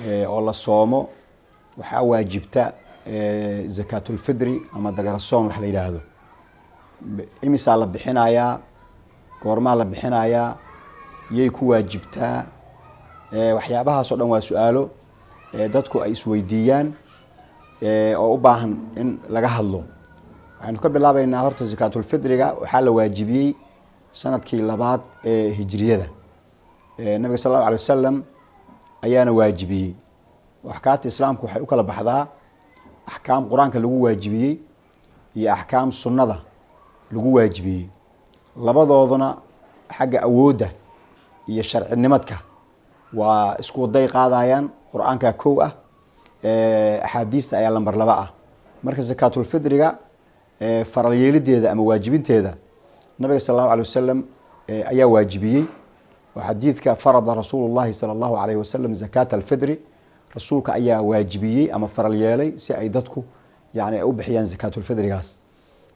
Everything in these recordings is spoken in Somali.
oo la soomo waxaa waajibta zakatul fidri ama dagarasoon wax la yiraahdo. imisa la bixinayaa, goorma la bixinayaa, yay ku waajibtaa, waxyaabahaas oo dhan waa su'aalo dadku ay isweydiiyaan oo u baahan in laga hadlo. waxaanu ka bilaabaynaa horta zakatul fidriga waxaa la waajibiyey sanadkii labaad ee hijriyada. nabiga sallallahu alayhi wasallam ayaana waajibiyey. axkaamta islaamku waxay u kala baxdaa axkaam quraanka lagu waajibiyey iyo axkaam sunnada lagu waajibiyey. labadooduna xagga awoodda iyo sharcinimadka waa isku waday qaadayaan. quraanka koow ah, axaadiista ayaa lambar 2 ah. marka zakatul fidriga faral yeelideeda ama waajibinteeda nabiga sallallahu alayhi wasallam ayaa waajibiyey. وحديثك فرض رسول الله صلى الله عليه وسلم زكاة الفطر. رسولك أيها واجبية أما فرليالي سعيدتك يعني أو بحيان زكاة الفطر جاس.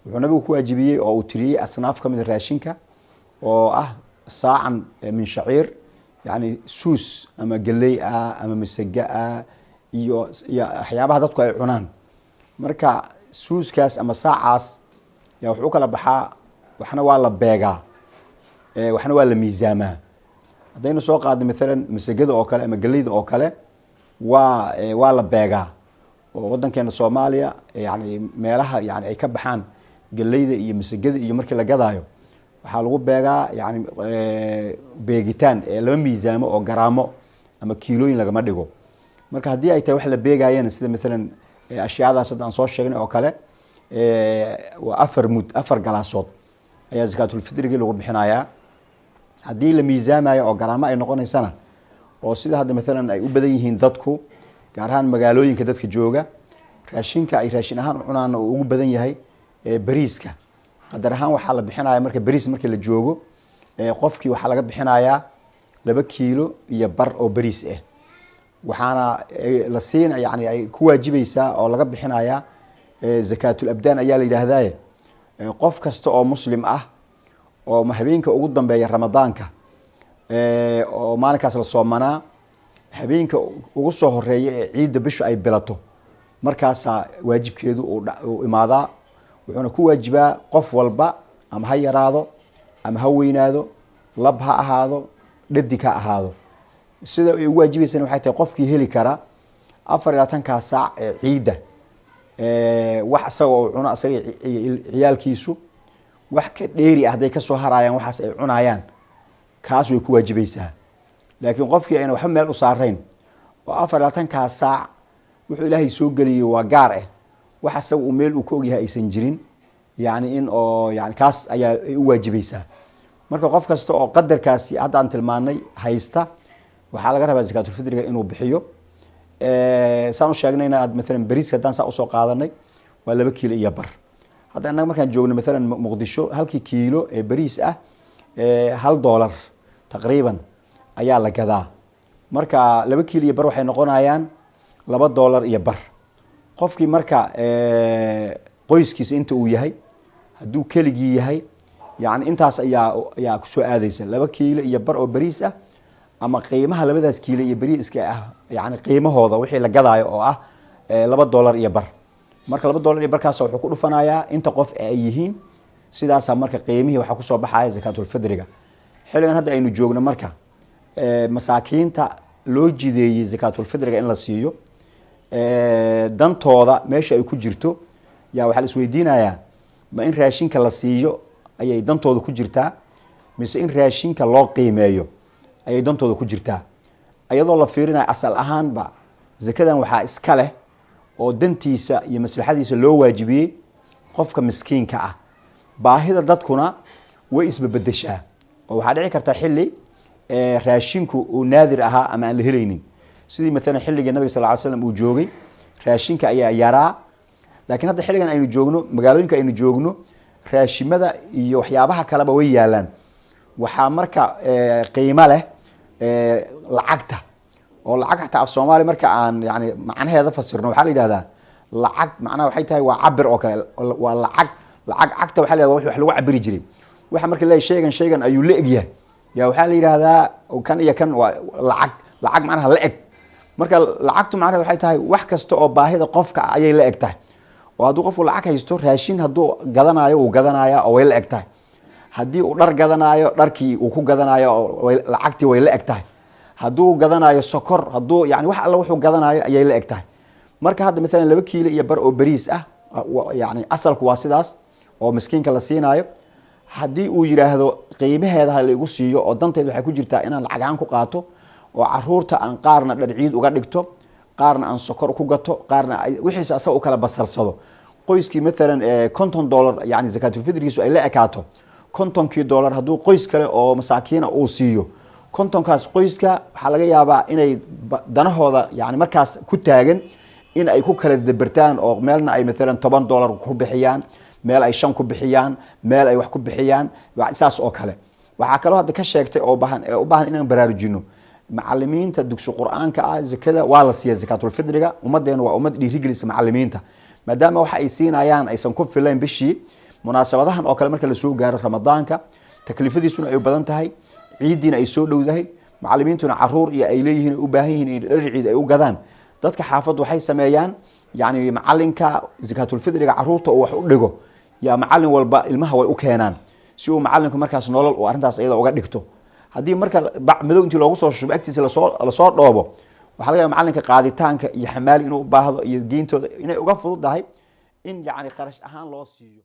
ونبيك واجبية أو تري أصناف من الراشينكا أو ساعا من شعير يعني سوس أما قليئة أما مسجئة يا أحياء هذاتك عنان مركا سوس كاس أما ساعاس يا وحوك لبحا وحنا والله بيجا وحنا والله ميزامه. haddaynu soo qaadno مثلا masagada oo kale ama galeyda oo kale waa la beegaa oo wadankeena Soomaaliya yani meelaha yani ay ka baxaan galeyda iyo masagada iyo markii la gadaayo waxa lagu beegaa yani beegitaan laba miisaamo oo garaamo ama kiilooyin laga dhigo. marka hadii ay tahay wax la beegayeen sida مثلا ashyaadaas aan soo sheegnay oo kale waa 4 galaasood ayaa zakatul fidriga lagu bixinayaa. haddii la miisaamayo oo garaamo ay noqonaysana oo sida hadda مثلا ay u badan yihiin dadku gaar ahaan magaalooyinka dadka jooga raashinka ay raashin ahaan u cunaan oo ugu badan yahay bariiska qadar ahaan waxa la bixinayaa marka bariis markii la joogo qofkii waxa laga bixinayaa 2 kiilo iyo bar oo bariis ah. waxaana la siin yani ay ku waajibaysaa oo laga bixinayaa zakatul abdaan ayaa la yiraahdaa. qof kasta oo muslim ah oo habeenka ugu dambeeya ramadaanka oo maalinkaas la soomanaa habeenka ugu soo horeeya ee ciida bishu ay bilato markaas waajibkeedu uu imaadaa. wuxuuna ku waajibaa qof walba ama ha yaraado ama ha weynaado, lab ha ahaado, dhadig ha ahaado. sida ay waajibaysan waxay tahay qofkii heli kara 24 saac ee ciida wax asagoo cuna asaga ciyaalkiisu wax ka dheeri ah haday ka soo harayaan waxaas ay cunayaan kaas way ku waajibaysaa. laakiin qofkii ayna wax meel u saarayn oo 24 saac wuxuu Ilaahay soo galiyo waa gaar ah wax asaga uu meel uu ka ogyahay aysan jirin yani in oo yani kaas ayaa u waajibaysaa. marka qof kasta oo qadarkaasi hadda aan tilmaanay haysta waxa laga rabaa zakatul fidriga inuu bixiyo. saan u sheegnayna مثلا bariiska hadaan saa u soo qaadanay waa 2 kiilo iyo bar. hadda anaga markaan joogno مثلا muqdisho halkii kiilo ee bariis ah $1 taqriiban ayaa la gadaa. marka 2 kiilo iyo bar waxay noqonayaan $2 iyo bar. qofkii marka qoyskiisa inta uu yahay haduu keligii yahay yani intaas ayaa ku soo aadaysa 2 kiilo iyo bar oo bariis ah ama qiimaha labadaas kiilo iyo bariiska ah yani qiimahooda wixii la gadaayo oo ah $2 iyo bar. marka $2 iyo barkaas wuxuu ku dhufanayaa inta qof ay yihiin sidaas marka qiimihii waxa ku soo baxaya zakatul fidriga. xilligan hadda aynu joogno marka masaakiinta loo jideeyay zakatul fidriga in la siiyo dantooda meesha ay ku jirto yaa waxa la isweydiinayaa ma in raashinka la siiyo ayay dantooda ku jirtaa mise in raashinka loo qiimeeyo ayay dantooda ku jirtaa. ayadoo la fiirinayo asal ahaanba zakadan waxaa iska leh oo dantiisa iyo maslaxadiisa loo waajibiyey qofka miskiinka ah. baahida dadkuna way isbabadashaa oo waxa dhici karta xilli raashinku uu naadir ahaa ama aan la helaynin sidii مثلا xilliga nabiga sallallahu alayhi wasallam uu joogay raashinka ayaa yaraa. laakiin hadda xilligan aynu joogno magaalooyinka aynu joogno raashimada iyo waxyaabaha kaleba way yaalaan. waxa marka qiimo leh lacagta oo lacagta af Soomaali marka aan yani macnaheeda fasirno waxa la yiraahdaa lacag macnaha waxay tahay waa cabir oo kale waa lacag cagta waxa la yiraahdaa wax lagu cabiri jiray waxa marka la sheegan ayuu la egyahay yaa waxa la yiraahdaa kan iyo kan waa lacag macnaha la eg marka lacagtu macnaheedu waxay tahay wax kasta oo baahida qofka ayay la eg tahay oo hadduu qofku lacag haysto raashin hadduu gadanayo uu gadanaya oo way la eg tahay haddii uu dhar gadanayo dharkii uu ku gadanayo lacagtii way la eg tahay hadduu gadanayo sokor hadduu yani wax alla wuxuu gadanayo ayay la eg tahay marka hadda maalan 2 kiilo iyo bar oo bariis ah yani asalku waa sidaas oo miskiinka la siinayo haddii uu yiraahdo qiimaheeda ha la igu siiyo oo danteed waxay ku jirtaa inaan lacag aan ku qaato oo caruurta aan qaarna dharciid uga dhigto qaarna aan sokor ku gato qaarna wixiisa asaga u kala basalsado qoyskii maalan $50 yani zakatul fidrigiisu ay la ekaato $50 hadduu qoys kale oo masaakiina uu siiyo kontonkaas qoyska waxaa laga yaabaa inay danahooda yani markaas ku taagan in ay ku kala dabartaan oo meelna ay maalan $10 ku bixiyaan meel ay 5 ku bixiyaan meel ay wax ku bixiyaan saas oo kale waxaa kaloo hadda ka sheegtay oo u baahan inaan baraarujino macallimiinta dugsi quraanka ah zakada waa la siiyaa zakatul fidriga ummadeena waa ummad dhiirigelisa macallimiinta maadaama waxa ay siinayaan aysan ku filayn bishii munaasabadahan oo kale marka la soo gaaro ramadaanka taklifadiisuna ay badan tahay ciidina ay soo dhowdahay macallimiintuna caruur iyo ay leeyihiin u baahan yihiin in dhar ciid ay u gadaan dadka xaafaddu waxay sameeyaan yani macallinka zakatul fidriga caruurta oo wax u dhigo yaa macallin walba ilmaha way u keenaan si uu macallinku markaas nolol oo arintaas ayada uga dhigto haddii marka madow intii loogu soo shubo agtiisa la soo dhoobo waxa laga yaabaa macallinka qaaditaanka iyo xamaali inuu u baahdo iyo geentooda inay uga fududahay in yani kharash ahaan loo siiyo